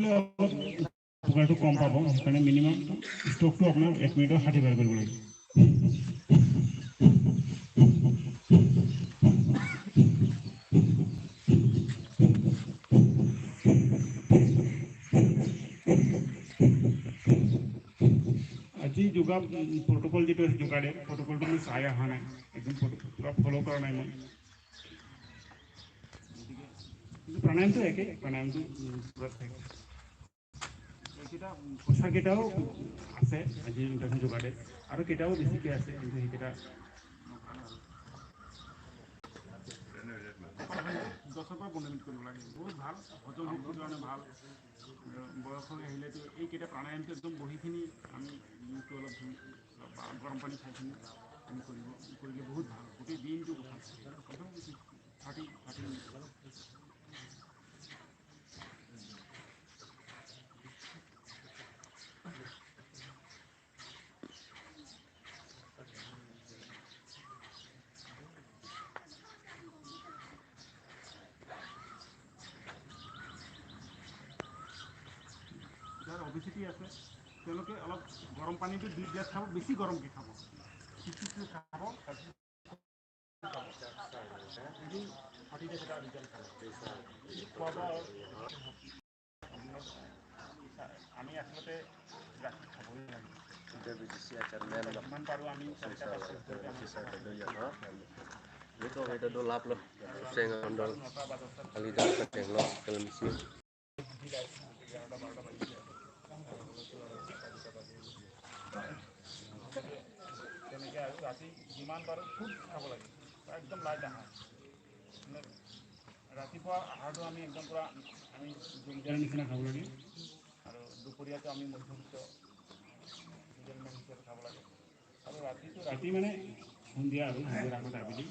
উপকাৰটো কম পাব সেইকাৰণে মিনিমাম ষ্টকটো আপোনাৰ 1 মিনিটত 60 বাৰ কৰিব লাগিব আজি যোগা প্ৰোটোকল যেটো আছে যোগাৰে প্ৰোটোকলটো মই চাই অহা নাই একদম পুৰা ফলো কৰা নাই মই কিন্তু প্ৰাণায়ামটো একে প্ৰাণায়ামটো পুৰা থাকে এইকেইটা পোচাকেইটাও আছে আজি ইণ্টাৰভিউ যোগাৰে আৰু কেইটাও বেছিকৈ আছে কিন্তু সেইকেইটা 10 পৰা 15 মিনিট কৰিব লাগে বহুত ভাল হজম শক্তিৰ কাৰণে ভাল বয়স হৈ আহিলেতো এইকেইটা প্ৰাণায়ামটো একদম বহিখিনি আমি মুখটো অলপ ধুই গৰম পানী খাইখিনি আমি কৰিলে বহুত ভাল গোটেই দিনটো কথা 30 মিনিট যাৰ অবেচিটি আছে তেওঁলোকে অলপ গৰম পানীটো 2 গ্লাছ খাব বেছি গৰমকৈ খাব কিছু খাব আমি আসলতে ৰাতি খাবই লাগে যিমান পাৰোঁ আমি 4টা itu do lap lo seng ondol kali dah keteng lo dalam isi তেনেকৈ আৰু ৰাতি যিমান পাৰোঁ খুব খাব লাগে একদম লাইট আহাৰ মানে ৰাতিপুৱা আহাৰটো আমি একদম পূৰা আমি জলকীয়াৰ নিচিনা খাব লাগে আৰু দুপৰীয়াটো আমি মধ্যবিত্ত হিচাপে খাব লাগে আৰু ৰাতি মানে সন্ধিয়া আৰু আগত আবেলি